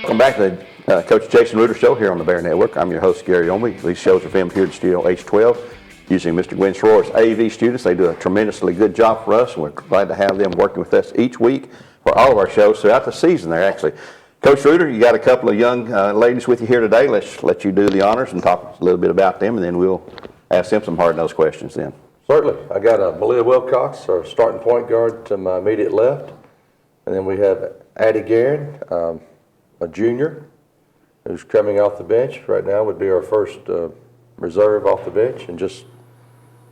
Welcome back to the Coach Jason Reuter Show here on the Bear Network. I'm your host, Gary Omey. These shows are filmed here at Studio H12 using Mr. Gwen Schroer's AV students. They do a tremendously good job for us, and we're glad to have them working with us each week for all of our shows throughout the season there, actually. Coach Reuter, you got a couple of young ladies with you here today. Let's let you do the honors and talk a little bit about them, and then we'll ask them some hard-nosed questions then. Certainly. I got Malia Wilcox, our starting point guard, to my immediate left. And then we have Addie Guerin, a junior, who's coming off the bench right now, would be our first reserve off the bench, and just,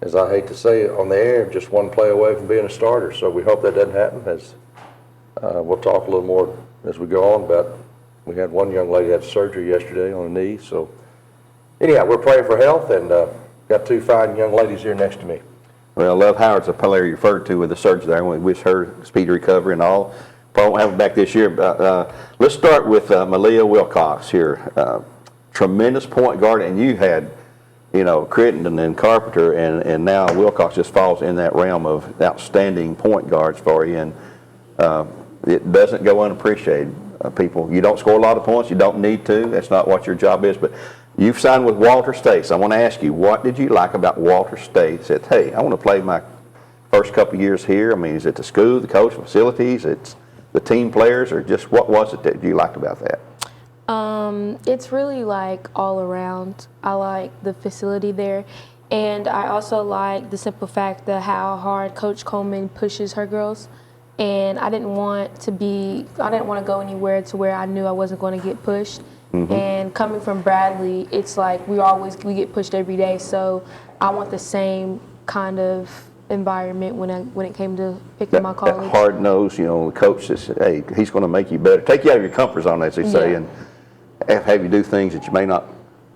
as I hate to say it on the air, just one play away from being a starter. So we hope that doesn't happen, as we'll talk a little more as we go on about. We had one young lady had surgery yesterday on a knee. So anyhow, we're praying for health, and got two fine young ladies here next to me. Well, Love Howard's a player you referred to with the surgery there, and we wish her speedy recovery and all. Probably won't have her back this year. But, let's start with Malia Wilcox here. Tremendous point guard, and you had, you know, Crittenden and Carpenter, and now Wilcox just falls in that realm of outstanding point guards for you, and it doesn't go unappreciated. People, you don't score a lot of points, you don't need to. That's not what your job is, but you've signed with Walter State. So I want to ask you, what did you like about Walter State? Said, hey, I want to play my first couple of years here. I mean, is it the school, the coach, facilities, it's the team players, or just what was it that you liked about that? It's really like all around. I like the facility there, and I also like the simple fact that how hard Coach Coleman pushes her girls. And I didn't want to go anywhere to where I knew I wasn't going to get pushed. Mm-hmm. And coming from Bradley, it's like we get pushed every day. So I want the same kind of environment when it came to picking my college. That hard nose, you know, the coach says, hey, he's going to make you better, take you out of your comfort zone, as they say, and have you do things that you may not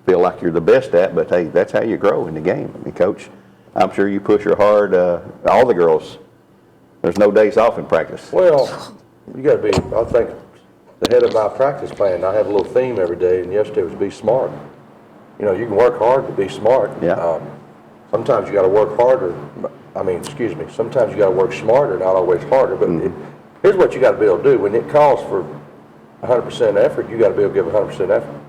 feel like you're the best at, but hey, that's how you grow in the game. I mean, Coach, I'm sure you push her hard. All the girls. There's no days off in practice. Well, you got to be, I think, the head of my practice plan. I have a little theme every day, and yesterday was be smart. You know, you can work hard to be smart. Yeah. Sometimes you got to work harder. Sometimes you got to work smarter, not always harder. But here's what you got to be able to do. When it calls for 100% effort, you got to be able to give 100% effort.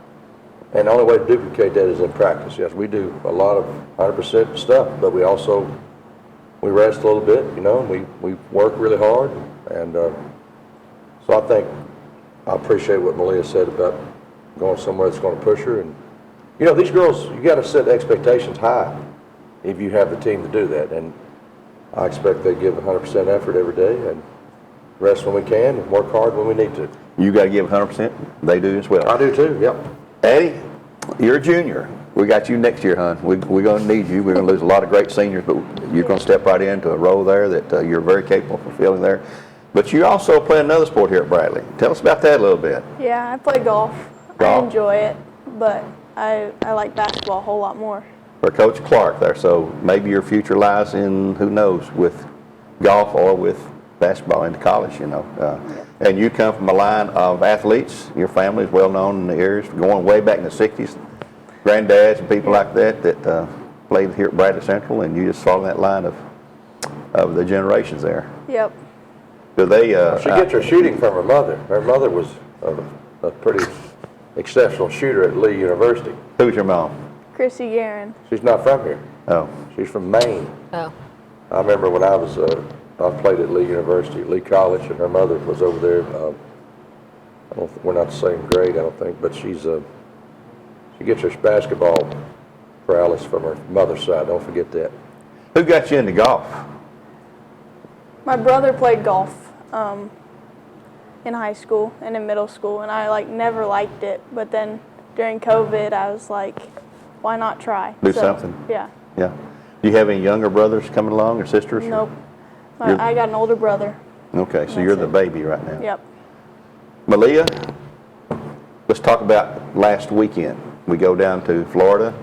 And the only way to duplicate that is in practice. Yes, we do a lot of 100% stuff, but we also we rest a little bit, you know, and we work really hard. And so I think I appreciate what Malia said about going somewhere that's going to push her. And, you know, these girls, you got to set expectations high if you have the team to do that. And I expect they give 100% effort every day and rest when we can and work hard when we need to. You got to give 100%? They do as well. I do too, yep. Eddie, you're a junior. We got you next year, hon. We're going to need you. We're going to lose a lot of great seniors, but you're going to step right into a role there that you're very capable of fulfilling there. But you also play another sport here at Bradley. Tell us about that a little bit. Yeah, I play golf. I enjoy it, but I like basketball a whole lot more. For Coach Clark there, so maybe your future lies in, who knows, with golf or with basketball into college, you know. And you come from a line of athletes. Your family is well known in the areas, going way back in the 60s. Granddads and people like that played here at Bradley Central, and you just follow that line of the generations there. Yep. Do they? She gets her shooting from her mother. Her mother was a pretty exceptional shooter at Lee University. Who's your mom? Chrissy Guerin. She's not from here. Oh. She's from Maine. Oh. I remember when I played at Lee University, Lee College, and her mother was over there. We're not the same grade, I don't think, but she gets her basketball prowess from her mother's side. Don't forget that. Who got you into golf? My brother played golf in high school and in middle school, and I never liked it. But then during COVID, I was like, why not try? Do something. Yeah. Yeah. Do you have any younger brothers coming along or sisters? Nope. I got an older brother. Okay, so you're the baby right now. Yep. Malia, let's talk about last weekend. We go down to Florida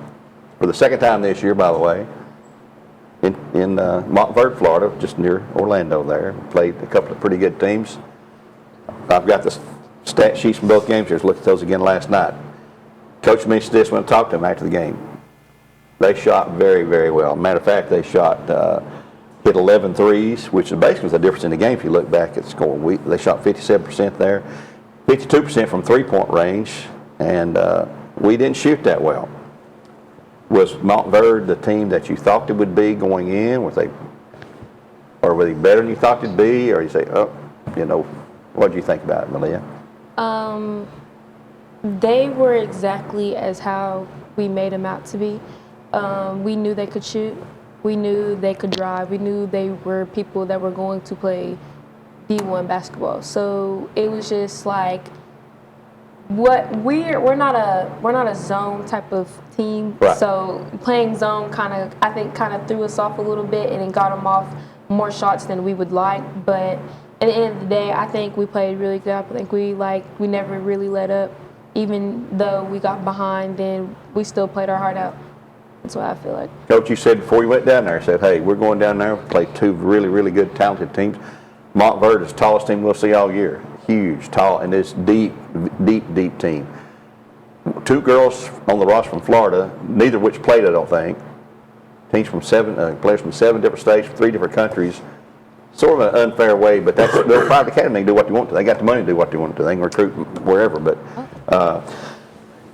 for the second time this year, by the way, in Montverde, Florida, just near Orlando there. Played a couple of pretty good teams. I've got the stat sheets from both games here. Looked at those again last night. Coach mentioned this when I talked to him after the game. They shot very, very well. Matter of fact, they hit 11 threes, which is basically the difference in the game if you look back at the score. They shot 57% there. 52% from three-point range, and we didn't shoot that well. Was Montverde the team that you thought it would be going in? Or were they better than you thought they'd be? Or you say, oh, you know, what did you think about it, Malia? They were exactly as how we made them out to be. We knew they could shoot. We knew they could drive. We knew they were people that were going to play D1 basketball. So it was just like, we're not a zone type of team. Right. So playing zone I think threw us off a little bit, and it got them off more shots than we would like. But at the end of the day, I think we played really good. I think we never really let up. Even though we got behind, then we still played our heart out. That's what I feel like. Coach, you said before you went down there, said, hey, we're going down there, play two really, really good, talented teams. Montverde is the tallest team we'll see all year. Huge, tall, and this deep, deep, deep team. Two girls on the roster from Florida, neither of which played, I don't think. Teams from players from 7 different states, 3 different countries. Sort of an unfair way, but that's they're a private academy. They can do what they want to. They got the money to do what they want to. They can recruit wherever. But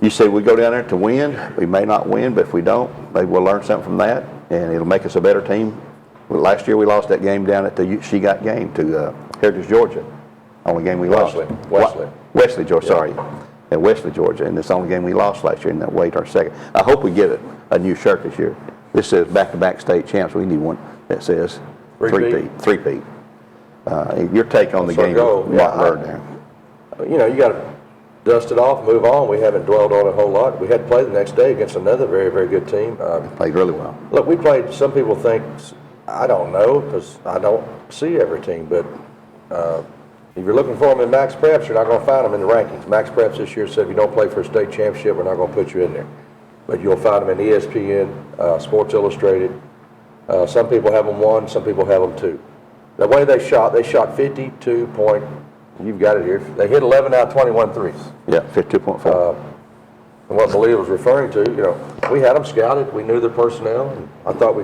you say we go down there to win. We may not win, but if we don't, maybe we'll learn something from that, and it'll make us a better team. Well, last year we lost that game down at the She Got game to Heritage, Georgia. Only game we lost. Wesley, Georgia. Yeah. Sorry, at Wesley, Georgia, and it's the only game we lost last year in that way. Our second. I hope we get a new shirt this year. This says back-to-back state champs. We need one that says three-peat. Your take on the game? Yeah, you know, you got to dust it off, move on. We haven't dwelled on it a whole lot. We had to play the next day against another very, very good team. Played really well. Look, we played. Some people think, I don't know, because I don't see every team, but if you're looking for them in Max Preps, you're not going to find them in the rankings. Max Preps this year said if you don't play for a state championship, we're not going to put you in there. But you'll find them in ESPN, Sports Illustrated. Some people have them 1, some people have them 2. The way they shot 52 point, you've got it here. They hit 11 out of 21 threes. Yeah, 52.4. And what Malia was referring to, you know, we had them scouted. We knew their personnel. And I thought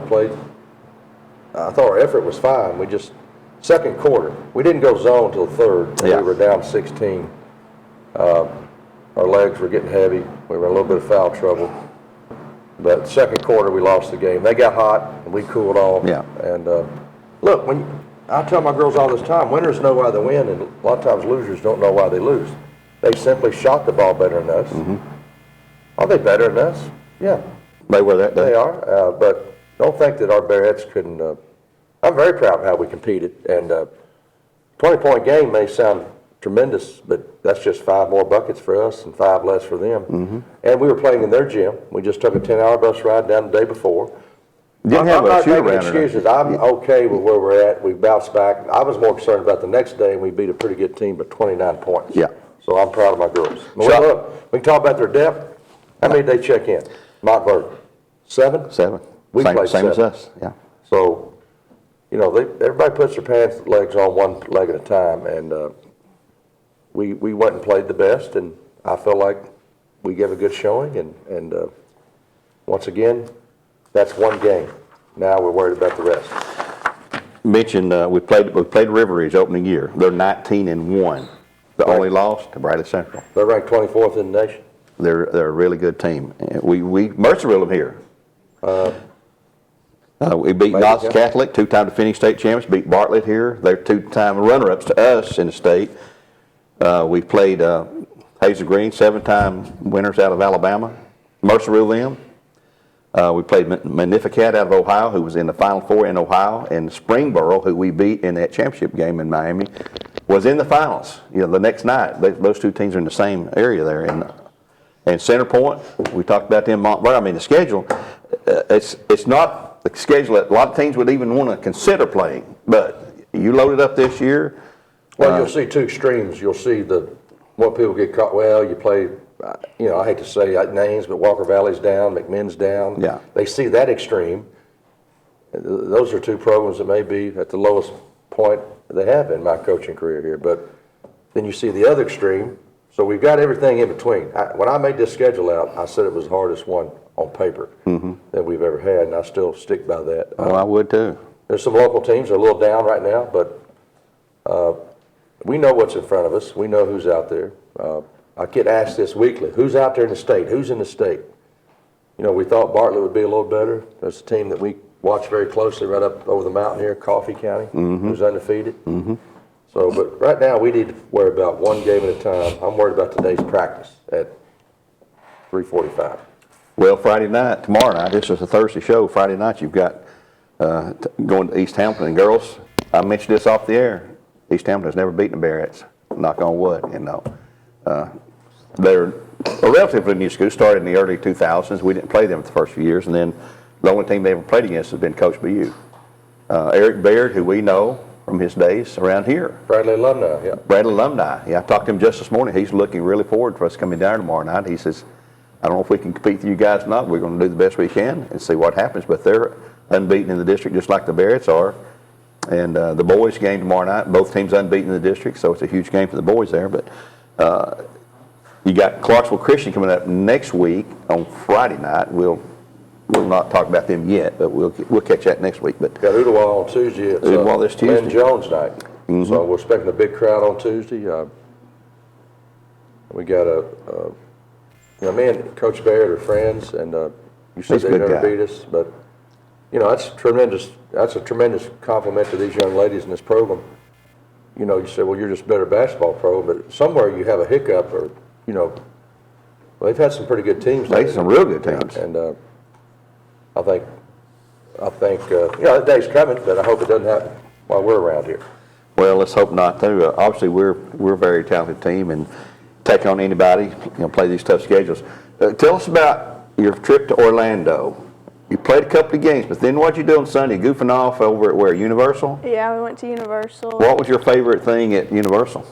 I thought our effort was fine. We just, second quarter, we didn't go zone until third. Yeah. We were down 16. Our legs were getting heavy. We were in a little bit of foul trouble. But second quarter, we lost the game. They got hot, and we cooled off. Yeah. And look, I tell my girls all this time, winners know why they win, and a lot of times losers don't know why they lose. They simply shot the ball better than us. Mm-hmm. Are they better than us? Yeah. They were that day. They are, but don't think that our Bearheads couldn't. I'm very proud of how we competed, and 20-point game may sound tremendous, but that's just 5 more buckets for us and 5 less for them. Mm-hmm. And we were playing in their gym. We just took a 10-hour bus ride down the day before. Didn't have I'm not making around excuses. I'm okay with where we're at. We bounced back. I was more concerned about the next day, and we beat a pretty good team by 29 points. Yeah. So I'm proud of my girls. Well, look, we can talk about their depth. How many did they check in? Montverde. 7? 7. We played same 7. as us. Yeah. So, you know, everybody puts their legs on one leg at a time, and we went and played the best, and I feel like we gave a good showing, and once again, that's one game. Now we're worried about the rest. Mentioned we played River Ridge opening year. They're 19-1. The only loss to Bradley Central. They're ranked 24th in the nation. They're a really good team. And we Mercerville them here. We beat Knox Catholic, 2-time defending state champions. Beat Bartlett here. They're 2-time runner-ups to us in the state. We played Hazel Green, 7-time winners out of Alabama. Mercerville them. We played Magnificat out of Ohio, who was in the Final Four in Ohio, and Springboro, who we beat in that championship game in Miami, was in the finals. You know, the next night, those two teams are in the same area there. And Center Point, we talked about them. Montverde. I mean, the schedule, it's not the schedule that a lot of teams would even want to consider playing. But you loaded up this year. Well, you'll see 2 extremes. You'll see what people get caught. Well, you play. You know, I hate to say names, but Walker Valley's down, McMinn's down. Yeah. They see that extreme. Those are 2 programs that may be at the lowest point they have in my coaching career here. But then you see the other extreme. So we've got everything in between. When I made this schedule out, I said it was the hardest one on paper that we've ever had, and I still stick by that. Oh, I would too. There's some local teams that are a little down right now, but we know what's in front of us. We know who's out there. I get asked this weekly, who's out there in the state? Who's in the state? You know, we thought Bartlett would be a little better. There's a team that we watch very closely right up over the mountain here, Coffee County, who's undefeated. So, but right now we need to worry about one game at a time. I'm worried about today's practice at 3:45. Well, Friday night, tomorrow night, this is a Thursday show. Friday night, you've got going to East Hampton. And girls, I mentioned this off the air. East Hampton has never beaten the Barretts. Knock on wood, you know. They're a relatively new school, started in the early 2000s. We didn't play them the first few years, and then the only team they ever played against has been coached by you. Eric Baird, who we know from his days around here. Bradley alumni, yeah. Bradley alumni. Yeah, I talked to him just this morning. He's looking really forward for us coming down tomorrow night. He says, I don't know if we can compete with you guys or not. We're going to do the best we can and see what happens. But they're unbeaten in the district just like the Barretts are. And the boys game tomorrow night, both teams unbeaten in the district, so it's a huge game for the boys there. But you got Clarksville Christian coming up next week on Friday night. We'll not talk about them yet, but we'll catch that next week. But got Ooltewah on Tuesday. It's Ooltewah this Tuesday. Lynn Jones night. So we're expecting a big crowd on Tuesday. We got you know, me and Coach Baird are friends, and you said they never beat us, but you know, that's tremendous. That's a tremendous compliment to these young ladies in this program. You know, you say, well, you're just a better basketball pro, but somewhere you have a hiccup, or you know, well, they've had some pretty good teams. They've some real good teams, and I think you know, that day's coming, but I hope it doesn't happen while we're around here. Well, let's hope not too. Obviously, we're a very talented team, and take on anybody, you know, play these tough schedules. Tell us about your trip to Orlando. You played a couple of games, but then what'd you do on Sunday? Goofing off over at where, Universal? Yeah, we went to Universal. What was your favorite thing at Universal?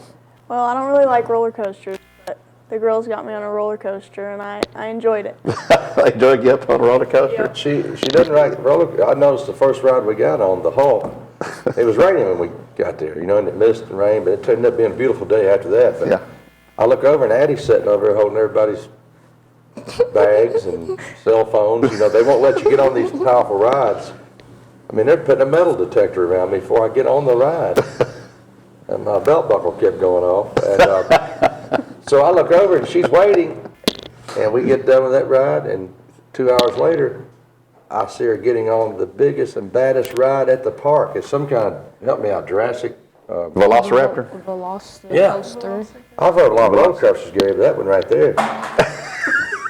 Well, I don't really like roller coasters, but the girls got me on a roller coaster, and I enjoyed it. They drug you up on a roller coaster? Yeah. She doesn't like roller. I noticed the first ride we got on, the Hulk, it was raining when we got there, you know, and it mist and rain, but it turned up being a beautiful day after that. But Yeah. I look over and Addie's sitting over there holding everybody's bags and cell phones. You know, they won't let you get on these powerful rides. I mean, they're putting a metal detector around me before I get on the ride. And my belt buckle kept going off. And so I look over and she's waiting, and we get done with that ride, and 2 hours later, I see her getting on the biggest and baddest ride at the park. It's some kind of, help me out, Jurassic. Velociraptor? Velociraptor. I've rode a lot of roller coasters, Gary, but that one right there.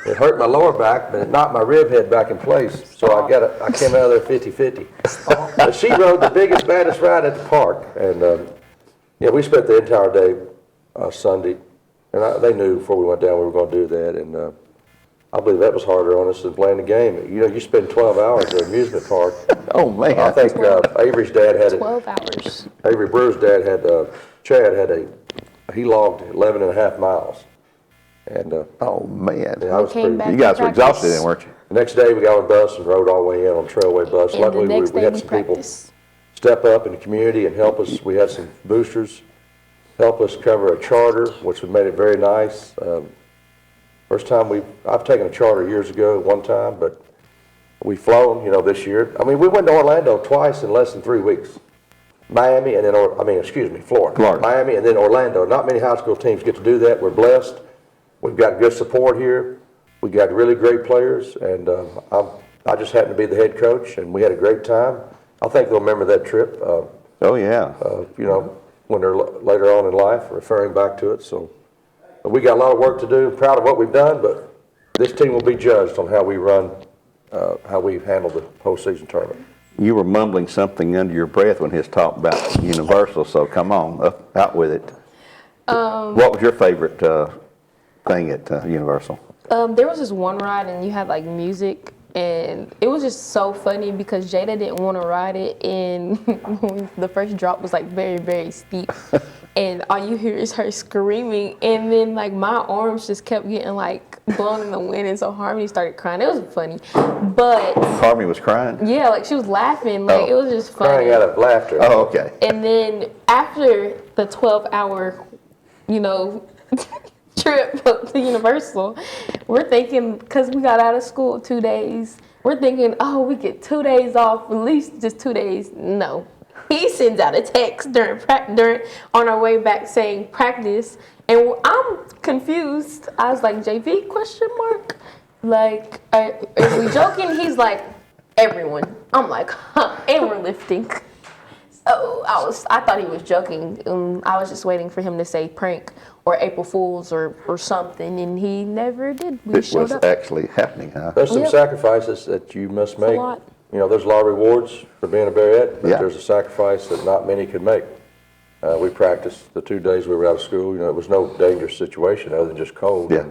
It hurt my lower back, but it knocked my rib head back in place. So I came out of there 50-50. But she rode the biggest, baddest ride at the park. And yeah, we spent the entire day Sunday. And they knew before we went down we were going to do that. And I believe that was harder on us than playing the game. You know, you spend 12 hours at an amusement park. Oh, man. I think Avery's dad had 12 hours. Avery Brewer's dad had, Chad had he logged 11 and a half miles. And Oh, man. yeah, I was Came pretty, back You guys were to exhausted practice. then, weren't you? the next day we got on a bus and rode all the way in on a trailway bus. And Luckily the next we day had we some people practiced. step up in the community and help us. We had some boosters help us cover a charter, which made it very nice. First time I've taken a charter years ago one time, but we've flown, you know, this year. I mean, we went to Orlando twice in less than 3 weeks. Miami and then, Florida. Miami and then Orlando. Not many high school teams get to do that. We're blessed. We've got good support here. We got really great players, and I just happened to be the head coach, and we had a great time. I think they'll remember that trip. Oh, yeah. You know, when they're later on in life, referring back to it. So we got a lot of work to do. Proud of what we've done, but this team will be judged on how we run, how we've handled the postseason tournament. You were mumbling something under your breath when he was talking about Universal, so come on, out with it. What was your favorite thing at Universal? There was this one ride and you had like music, and it was just so funny because Jada didn't want to ride it, and the first drop was like very, very steep. And all you hear is her screaming, and then like my arms just kept getting like blown in the wind, and so Harmony started crying. It was funny, but Harmony was crying? yeah, like she was laughing, like it was just funny. Crying out of laughter. Oh, okay. And then after the 12-hour, you know, trip to Universal, we're thinking, because we got out of school 2 days, we're thinking, oh, we get 2 days off, at least just 2 days. No. He sends out a text on our way back saying practice, and I'm confused. I was like, JV, question mark? Like, are we joking? He's like, everyone. I'm like, huh, and we're lifting. So I thought he was joking. I was just waiting for him to say prank or April Fool's or something, and he never did. We It showed was up. actually happening, huh? There's some Yep. sacrifices that you must make. lot. You know, there's a lot of rewards for being a Bearette, but Yeah. there's a sacrifice that not many can make. We practiced the 2 days we were out of school. You know, it was no dangerous situation other than just cold. Yeah.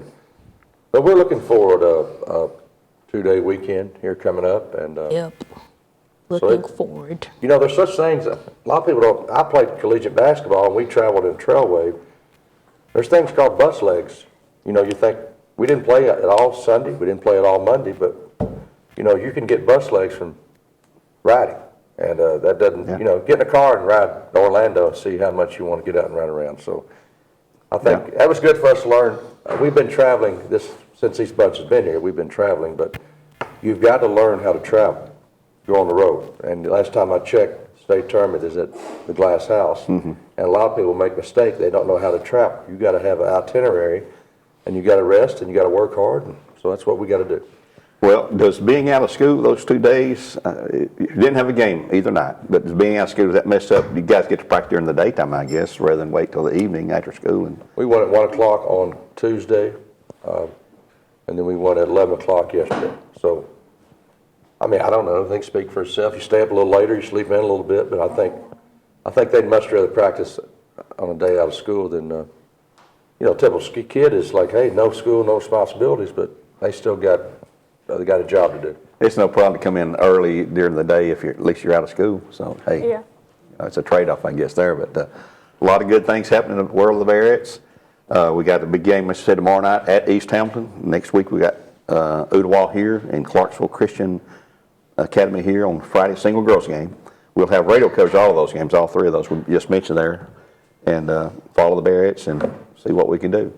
But we're looking forward to a 2-day weekend here coming up, and Yep. So Looking it- forward. you know, there's such things. A lot of people don't. I played collegiate basketball, and we traveled in Trailway. There's things called bus legs. You know, you think we didn't play it all Sunday, we didn't play it all Monday, but you know, you can get bus legs from riding, and that doesn't. Yeah. You know, get in a car and ride to Orlando and see how much you want to get out and run around. So, I think that was good for us to learn. We've been traveling since these bunch has been here. We've been traveling, but you've got to learn how to travel. Go on the road. And the last time I checked, state tournament is at the Glass House. And a lot of people make mistakes. They don't know how to travel. You got to have an itinerary, and you got to rest, and you got to work hard. And so that's what we got to do. Well, does being out of school those 2 days, you didn't have a game either night, but does being out of school, does that mess up? You guys get to practice during the daytime, I guess, rather than wait till the evening after school? And We won at 1 o'clock on Tuesday, and then we won at 11 o'clock yesterday. So, I mean, I don't know. Things speak for itself. You stay up a little later, you sleep in a little bit, but I think they'd much rather practice on a day out of school than, you know, typical kid is like, hey, no school, no responsibilities, but they still got a job to do. it's no problem to come in early during the day if at least you're out of school. So, hey, Yeah. it's a trade-off, I guess, there. But a lot of good things happening in the world of the Bearettes. We got the big game, as I said, tomorrow night at East Hamilton. Next week we got Ooltewah here and Clarksville Christian Academy here on Friday, single girls game. We'll have radio coverage all of those games, all 3 of those we just mentioned there, and follow the Bearettes and see what we can do.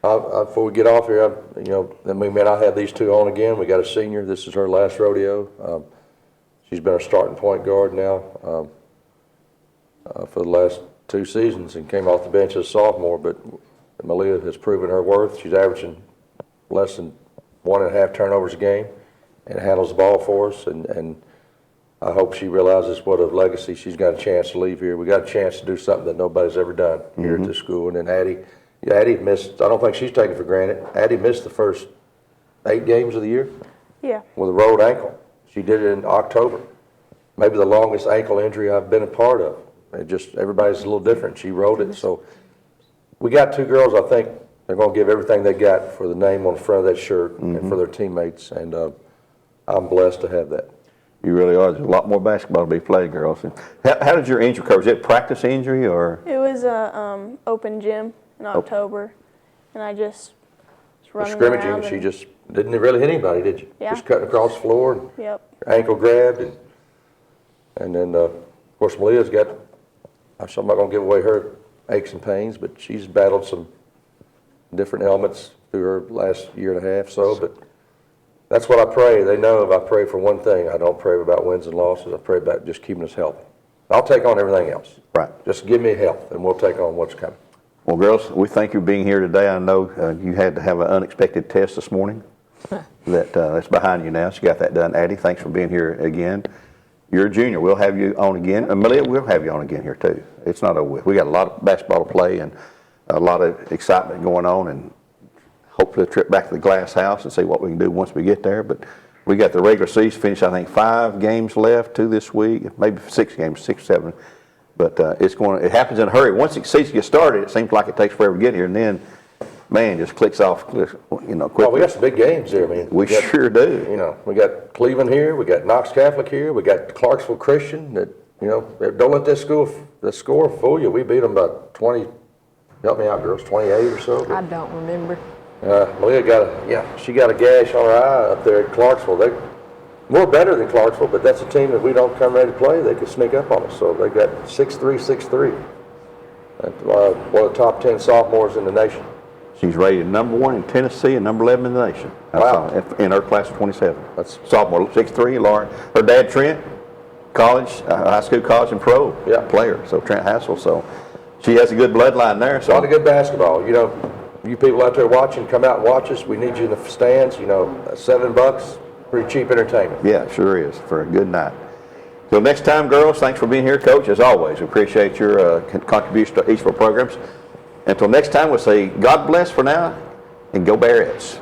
Before we get off here, you know, then we may not have these 2 on again. We got a senior. This is her last rodeo. She's been our starting point guard now for the last 2 seasons and came off the bench as a sophomore, but Malia has proven her worth. She's averaging less than 1.5 turnovers a game and handles the ball for us, and I hope she realizes what a legacy she's got a chance to leave here. We got a chance to do something that nobody's ever done here at this school. And then Addie missed, I don't think she's taken for granted. Addie missed the first 8 games of the year Yeah. with a rolled ankle. She did it in October. Maybe the longest ankle injury I've been a part of. Everybody's a little different. She rolled it. So we got 2 girls, I think they're going to give everything they got for the name on the front of that shirt and for their teammates. And I'm blessed to have that. You really are. There's a lot more basketball to be played, girls. How did your injury cover? Was it practice injury or? It was a open gym in October, and I just was running Scrimmaging, around. she just didn't really hit anybody, did you? Yeah. Just cutting across the floor and Yep. her ankle grabbed. And then, of course, Malia's got, I'm not going to give away her aches and pains, but she's battled some different ailments through her last year and a half, but that's what I pray. They know if I pray for one thing, I don't pray about wins and losses. I pray about just keeping us healthy. I'll take on everything else. Right. Just give me health, and we'll take on what's coming. Well, girls, we thank you for being here today. I know you had to have an unexpected test this morning. That's behind you now. So you got that done. Addie, thanks for being here again. You're a junior. We'll have you on again. And Malia, we'll have you on again here too. It's not over with. We got a lot of basketball to play and a lot of excitement going on, and hopefully a trip back to the Glass House and see what we can do once we get there. But we got the regular season finished, I think 5 games left, 2 this week, maybe 6 games, 6, 7. But it happens in a hurry. Once the season gets started, it seems like it takes forever to get here, and then, man, just clicks off, quickly. Well, we got some big games here. I mean, We got, sure do. You know, we got Cleveland here, we got Knox Catholic here, we got Clarksville Christian. That, you know, don't let the score fool you. We beat them by 20. Help me out, girls. 28 or so. I don't remember. Malia she got a gash on her eye up there at Clarksville. They more better than Clarksville, but that's a team that we don't come ready to play. They could sneak up on us. So they got 6'3", 6'3". One of the top 10 sophomores in the nation. She's rated number 1 in Tennessee and number 11 in the nation. Wow. In her class of 27. That's Sophomore, 6'3", Lauren. Her dad, Trent, college, high school, college, and pro player. So Trent Hassel. So she has a good bloodline there. a lot of So good basketball. You know, you people out there watching, come out and watch us. We need you in the stands. You know, $7, pretty cheap entertainment. Yeah, sure is, for a good night. Till next time, girls, thanks for being here, Coach. As always, we appreciate your contribution to each of our programs. Until next time, we'll say God bless for now, and go Bearets.